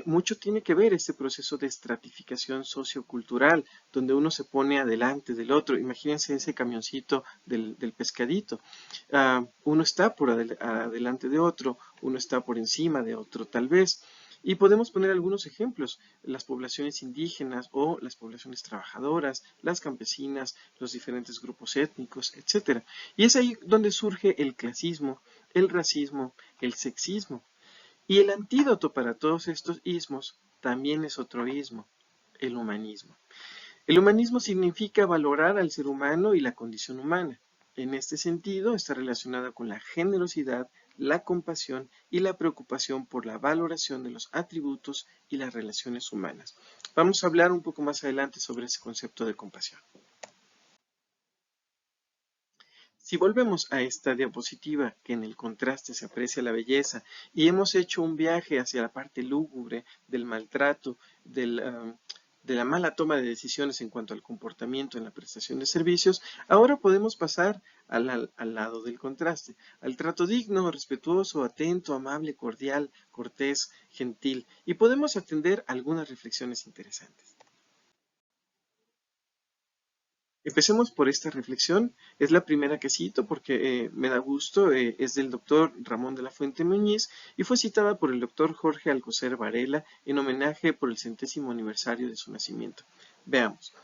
Mucho tiene que ver este proceso de estratificación sociocultural, donde uno se pone adelante del otro. Imagínense ese camioncito del pescadito. Uno está por adelante de otro, uno está por encima de otro, tal vez. Y podemos poner algunos ejemplos: las poblaciones indígenas o las poblaciones trabajadoras, las campesinas, los diferentes grupos étnicos, etc. Y es ahí donde surge el clasismo, el racismo, el sexismo. Y el antídoto para todos estos ismos también es otro ismo: el humanismo. El humanismo significa valorar al ser humano y la condición humana. En este sentido, está relacionada con la generosidad, la compasión y la preocupación por la valoración de los atributos y las relaciones humanas. Vamos a hablar un poco más adelante sobre ese concepto de compasión. Si volvemos a esta diapositiva, que en el contraste se aprecia la belleza, y hemos hecho un viaje hacia la parte lúgubre del maltrato, de la mala toma de decisiones en cuanto al comportamiento en la prestación de servicios, ahora podemos pasar al lado del contraste, al trato digno, respetuoso, atento, amable, cordial, cortés, gentil, y podemos atender algunas reflexiones interesantes. Empecemos por esta reflexión. Es la primera que cito porque me da gusto. Es del doctor Ramón de la Fuente Muñiz y fue citada por el doctor Jorge Alcocer Varela en homenaje por el 100º aniversario de su nacimiento. Veamos.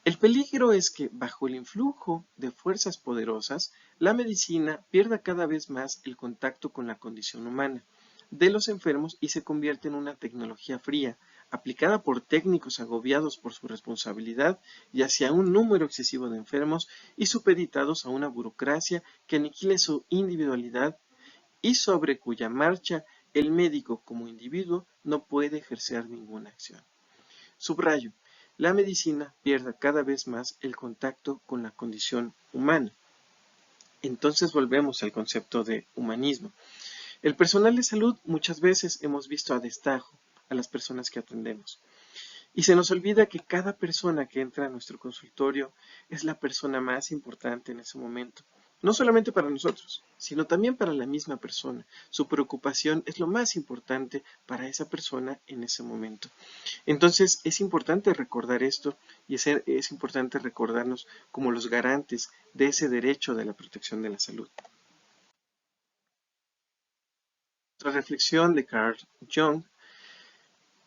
El peligro es que, bajo el influjo de fuerzas poderosas, la medicina pierda cada vez más el contacto con la condición humana de los enfermos y se convierte en una tecnología fría, aplicada por técnicos agobiados por su responsabilidad y hacia un número excesivo de enfermos y supeditados a una burocracia que aniquile su individualidad y sobre cuya marcha el médico como individuo no puede ejercer ninguna acción. Subrayo: la medicina pierde cada vez más el contacto con la condición humana. Entonces volvemos al concepto de humanismo. El personal de salud muchas veces hemos visto a destajo a las personas que atendemos. Y se nos olvida que cada persona que entra a nuestro consultorio es la persona más importante en ese momento. No solamente para nosotros, sino también para la misma persona. Su preocupación es lo más importante para esa persona en ese momento. Entonces es importante recordar esto y es importante recordarnos como los garantes de ese derecho de la protección de la salud. Otra reflexión de Carl Jung: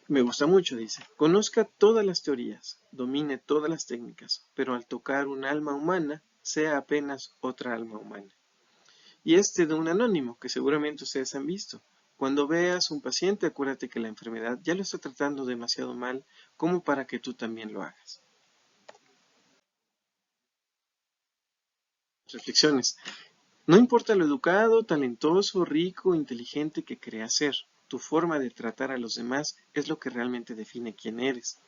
Me gusta mucho, dice. Conozca todas las teorías, domine todas las técnicas, pero al tocar un alma humana, sea apenas otra alma humana. Y este de un anónimo, que seguramente ustedes han visto. Cuando veas un paciente, acuérdate que la enfermedad ya lo está tratando demasiado mal como para que tú también lo hagas. Reflexiones. No importa lo educado, talentoso, rico, inteligente que creas ser, tu forma de tratar a los demás es lo que realmente define quién eres.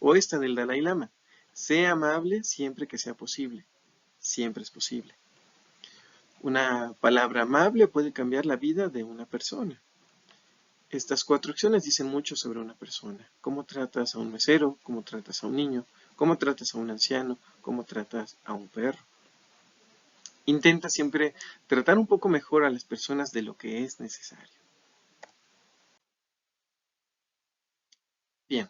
O esta del Dalai Lama. Sé amable siempre que sea posible. Siempre es posible. Una palabra amable puede cambiar la vida de una persona. Estas 4 acciones dicen mucho sobre una persona. Cómo tratas a un mesero, cómo tratas a un niño, cómo tratas a un anciano, cómo tratas a un perro. Intenta siempre tratar un poco mejor a las personas de lo que es necesario. Bien,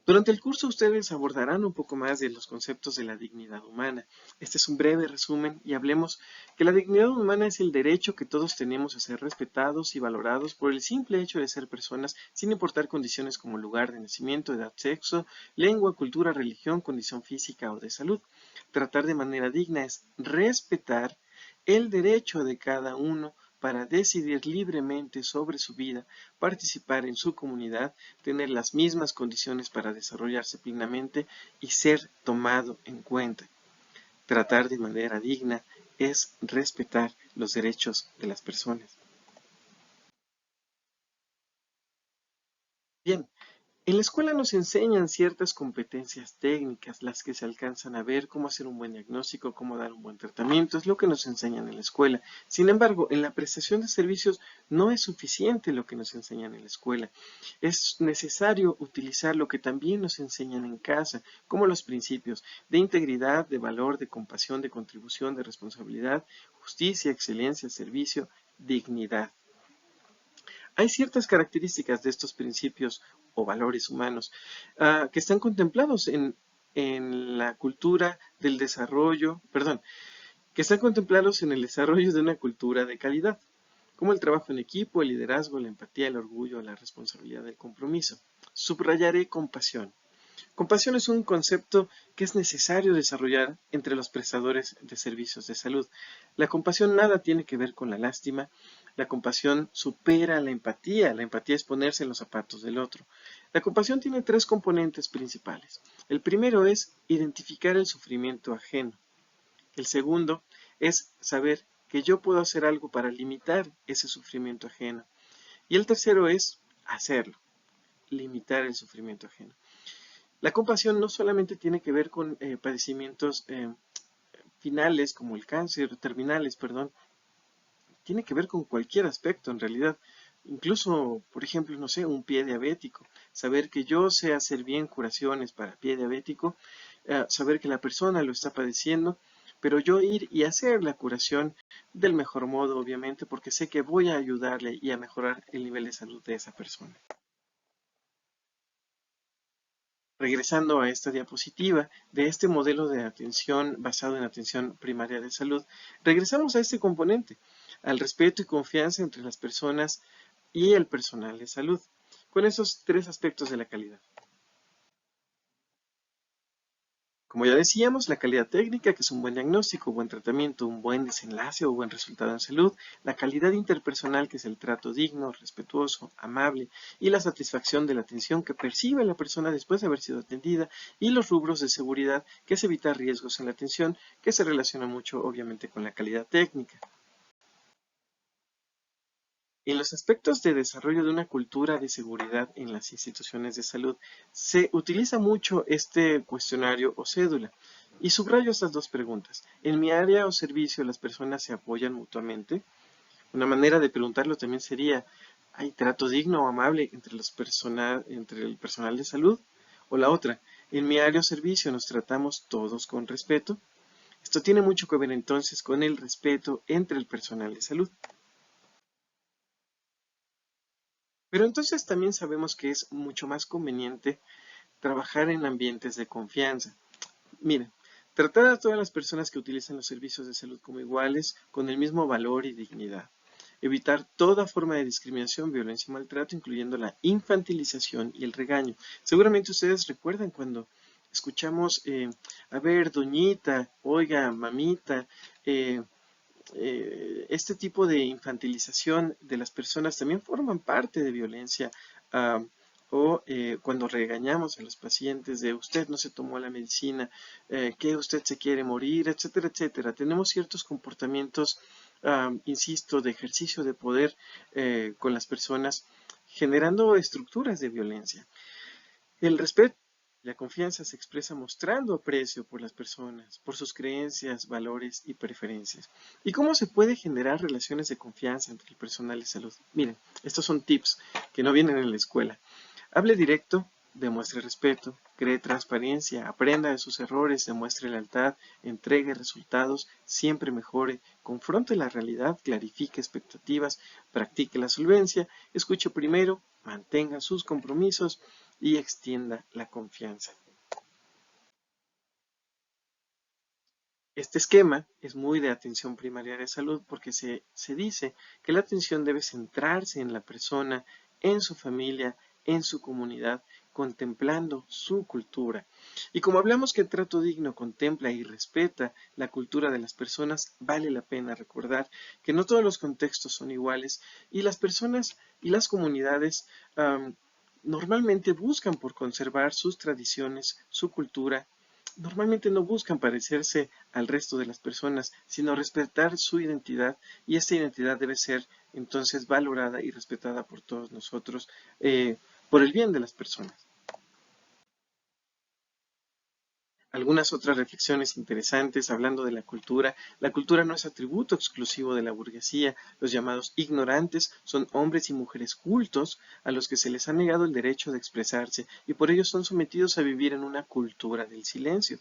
durante el curso ustedes abordarán un poco más de los conceptos de la dignidad humana. Este es un breve resumen y hablemos que la dignidad humana es el derecho que todos tenemos a ser respetados y valorados por el simple hecho de ser personas sin importar condiciones como lugar de nacimiento, edad, sexo, lengua, cultura, religión, condición física o de salud. Tratar de manera digna es respetar el derecho de cada uno para decidir libremente sobre su vida, participar en su comunidad, tener las mismas condiciones para desarrollarse plenamente y ser tomado en cuenta. Tratar de manera digna es respetar los derechos de las personas. Bien, en la escuela nos enseñan ciertas competencias técnicas, las que se alcanzan a ver, cómo hacer un buen diagnóstico, cómo dar un buen tratamiento, es lo que nos enseñan en la escuela. Sin embargo, en la prestación de servicios no es suficiente lo que nos enseñan en la escuela. Es necesario utilizar lo que también nos enseñan en casa, como los principios de integridad, de valor, de compasión, de contribución, de responsabilidad, justicia, excelencia, servicio, dignidad. Hay ciertas características de estos principios o valores humanos que están contemplados en la cultura del desarrollo, perdón, que están contemplados en el desarrollo de una cultura de calidad, como el trabajo en equipo, el liderazgo, la empatía, el orgullo, la responsabilidad, el compromiso. Subrayaré compasión. Compasión es un concepto que es necesario desarrollar entre los prestadores de servicios de salud. La compasión nada tiene que ver con la lástima. La compasión supera la empatía. La empatía es ponerse en los zapatos del otro. La compasión tiene 3 componentes principales. El primero es identificar el sufrimiento ajeno. El segundo es saber que yo puedo hacer algo para limitar ese sufrimiento ajeno. Y el tercero es hacerlo, limitar el sufrimiento ajeno. La compasión no solamente tiene que ver con padecimientos finales como el cáncer, terminales, perdón, tiene que ver con cualquier aspecto en realidad. Incluso, por ejemplo, no sé, un pie diabético. Saber que yo sé hacer bien curaciones para pie diabético, saber que la persona lo está padeciendo, pero yo ir y hacer la curación del mejor modo, obviamente, porque sé que voy a ayudarle y a mejorar el nivel de salud de esa persona. Regresando a esta diapositiva de este modelo de atención basado en atención primaria de salud, regresamos a este componente, al respeto y confianza entre las personas y el personal de salud, con esos 3 aspectos de la calidad. Como ya decíamos, la calidad técnica, que es un buen diagnóstico, buen tratamiento, un buen desenlace o buen resultado en salud, la calidad interpersonal, que es el trato digno, respetuoso, amable, y la satisfacción de la atención que percibe la persona después de haber sido atendida, y los rubros de seguridad, que es evitar riesgos en la atención, que se relaciona mucho obviamente con la calidad técnica. En los aspectos de desarrollo de una cultura de seguridad en las instituciones de salud, se utiliza mucho este cuestionario o cédula. Y subrayo estas 2 preguntas. ¿En mi área o servicio las personas se apoyan mutuamente? Una manera de preguntarlo también sería, ¿hay trato digno o amable entre el personal de salud? O la otra, ¿en mi área o servicio nos tratamos todos con respeto? Esto tiene mucho que ver entonces con el respeto entre el personal de salud. Pero entonces también sabemos que es mucho más conveniente trabajar en ambientes de confianza. Miren, tratar a todas las personas que utilizan los servicios de salud como iguales, con el mismo valor y dignidad. evitar toda forma de discriminación, violencia y maltrato, incluyendo la infantilización y el regaño. Seguramente ustedes recuerdan cuando escuchamos, a ver, doñita, oiga, mamita, este tipo de infantilización de las personas también forman parte de violencia. ah, o cuando regañamos a los pacientes de usted no se tomó la medicina, que usted se quiere morir, etcétera, etcétera. Tenemos ciertos comportamientos, insisto, de ejercicio de poder con las personas, generando estructuras de violencia. El respeto y la confianza se expresa mostrando aprecio por las personas, por sus creencias, valores y preferencias. ¿Y cómo se puede generar relaciones de confianza entre el personal de salud? Miren, estos son tips que no vienen en la escuela. Hable directo, demuestre respeto, cree transparencia, aprenda de sus errores, demuestre lealtad, entregue resultados, siempre mejore, confronte la realidad, clarifique expectativas, practique la solvencia, escuche primero, mantenga sus compromisos y extienda la confianza. Este esquema es muy de atención primaria de salud porque se dice que la atención debe centrarse en la persona, en su familia, en su comunidad, contemplando su cultura. Y como hablamos que el trato digno contempla y respeta la cultura de las personas, vale la pena recordar que no todos los contextos son iguales y las personas y las comunidades normalmente buscan por conservar sus tradiciones, su cultura. Normalmente no buscan parecerse al resto de las personas, sino respetar su identidad, y esta identidad debe ser entonces valorada y respetada por todos nosotros, por el bien de las personas. Algunas otras reflexiones interesantes hablando de la cultura. La cultura no es atributo exclusivo de la burguesía. Los llamados ignorantes son hombres y mujeres cultos a los que se les ha negado el derecho de expresarse y por ello son sometidos a vivir en una cultura del silencio.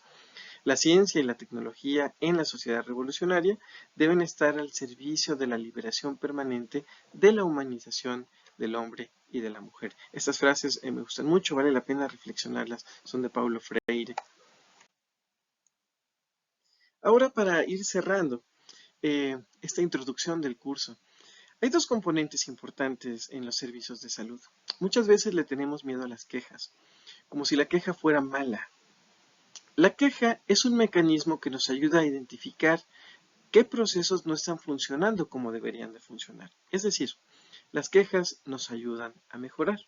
La ciencia y la tecnología en la sociedad revolucionaria deben estar al servicio de la liberación permanente de la humanización del hombre y de la mujer. Estas frases me gustan mucho, vale la pena reflexionarlas, son de Paulo Freire. Ahora, para ir cerrando esta introducción del curso, hay dos componentes importantes en los servicios de salud. Muchas veces le tenemos miedo a las quejas, como si la queja fuera mala. La queja es un mecanismo que nos ayuda a identificar qué procesos no están funcionando como deberían de funcionar. Es decir, las quejas nos ayudan a mejorar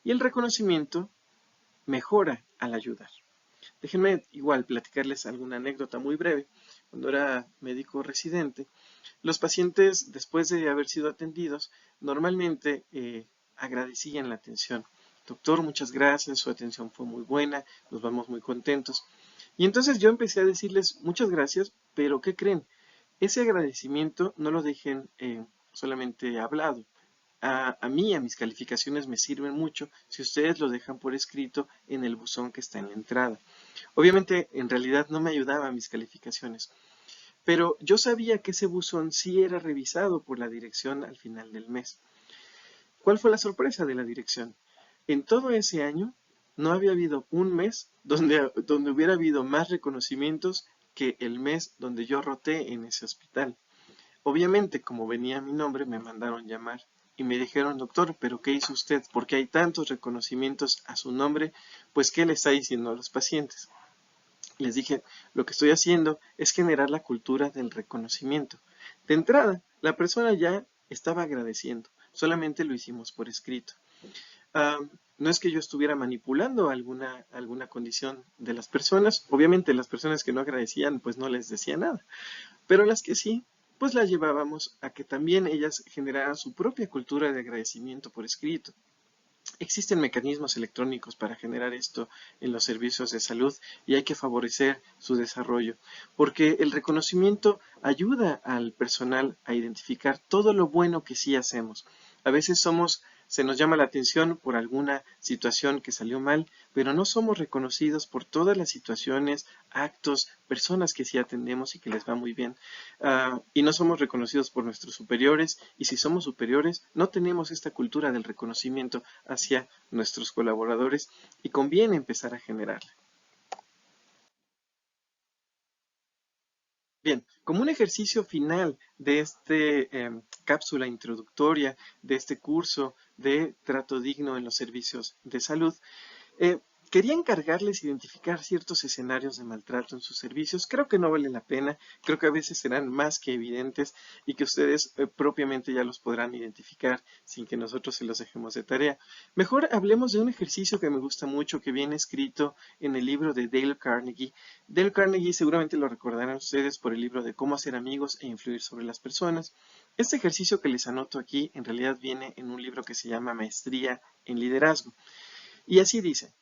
y el reconocimiento mejora al ayudar. Déjenme igual platicarles alguna anécdota muy breve. Cuando era médico residente, los pacientes, después de haber sido atendidos, normalmente agradecían la atención. Doctor, muchas gracias, su atención fue muy buena, nos vamos muy contentos. Y entonces yo empecé a decirles muchas gracias, pero ¿qué creen? Ese agradecimiento no lo dejen solamente hablado. A mí, a mis calificaciones me sirven mucho si ustedes lo dejan por escrito en el buzón que está en la entrada. Obviamente, en realidad no me ayudaba a mis calificaciones, pero yo sabía que ese buzón sí era revisado por la dirección al final del mes. ¿Cuál fue la sorpresa de la dirección? En todo ese año no había habido un mes donde hubiera habido más reconocimientos que el mes donde yo roté en ese hospital. Obviamente, como venía mi nombre, me mandaron llamar y me dijeron, doctor, ¿pero qué hizo usted? ¿Por qué hay tantos reconocimientos a su nombre? Pues, ¿qué le está diciendo a los pacientes? Les dije, lo que estoy haciendo es generar la cultura del reconocimiento. De entrada, la persona ya estaba agradeciendo, solamente lo hicimos por escrito. No es que yo estuviera manipulando alguna condición de las personas, obviamente las personas que no agradecían pues no les decía nada, pero las que sí, pues las llevábamos a que también ellas generaran su propia cultura de agradecimiento por escrito. Existen mecanismos electrónicos para generar esto en los servicios de salud y hay que favorecer su desarrollo, porque el reconocimiento ayuda al personal a identificar todo lo bueno que sí hacemos. A veces se nos llama la atención por alguna situación que salió mal, pero no somos reconocidos por todas las situaciones, actos, personas que sí atendemos y que les va muy bien. Y no somos reconocidos por nuestros superiores, y si somos superiores, no tenemos esta cultura del reconocimiento hacia nuestros colaboradores y conviene empezar a generarla. Bien, como un ejercicio final de esta cápsula introductoria, de este curso de trato digno en los servicios de salud, eh, quería encargarles identificar ciertos escenarios de maltrato en sus servicios. Creo que no vale la pena, creo que a veces serán más que evidentes y que ustedes propiamente ya los podrán identificar sin que nosotros se los dejemos de tarea. Mejor hablemos de un ejercicio que me gusta mucho, que viene escrito en el libro de Dale Carnegie. Dale Carnegie seguramente lo recordarán ustedes por el libro de Cómo hacer amigos e influir sobre las personas. Este ejercicio que les anoto aquí en realidad viene en un libro que se llama Maestría en Liderazgo. Y así dice: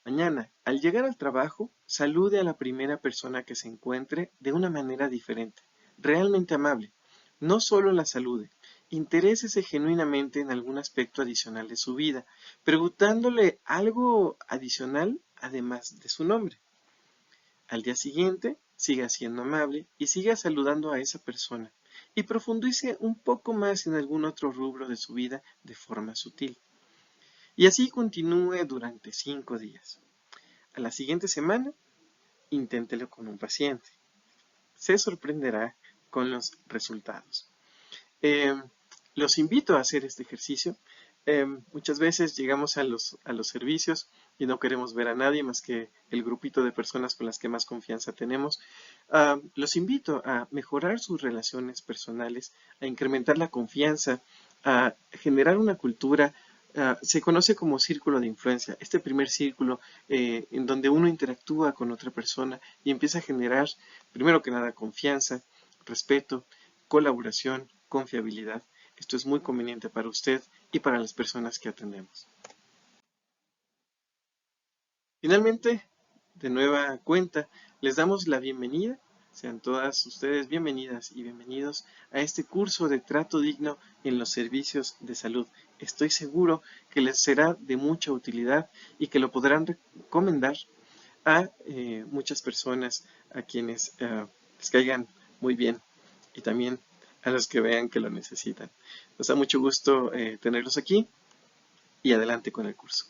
mañana, al llegar al trabajo, salude a la primera persona que se encuentre de una manera diferente, realmente amable. No solo la salude, interésese genuinamente en algún aspecto adicional de su vida, preguntándole algo adicional además de su nombre. Al día siguiente, siga siendo amable y siga saludando a esa persona, y profundice un poco más en algún otro rubro de su vida de forma sutil. Y así continúe durante 5 días. A la siguiente semana, inténtelo con un paciente. Se sorprenderá con los resultados. Eh, los invito a hacer este ejercicio. Muchas veces llegamos a los servicios y no queremos ver a nadie más que el grupito de personas con las que más confianza tenemos. Los invito a mejorar sus relaciones personales, a incrementar la confianza, a generar una cultura. Se conoce como círculo de influencia, este primer círculo en donde uno interactúa con otra persona y empieza a generar, primero que nada, confianza, respeto, colaboración, confiabilidad. Esto es muy conveniente para usted y para las personas que atendemos. Finalmente, de nueva cuenta, les damos la bienvenida. Sean todas ustedes bienvenidas y bienvenidos a este curso de trato digno en los servicios de salud. Estoy seguro que les será de mucha utilidad y que lo podrán recomendar a muchas personas a quienes les caigan muy bien y también a los que vean que lo necesitan. Nos da mucho gusto tenerlos aquí y adelante con el curso.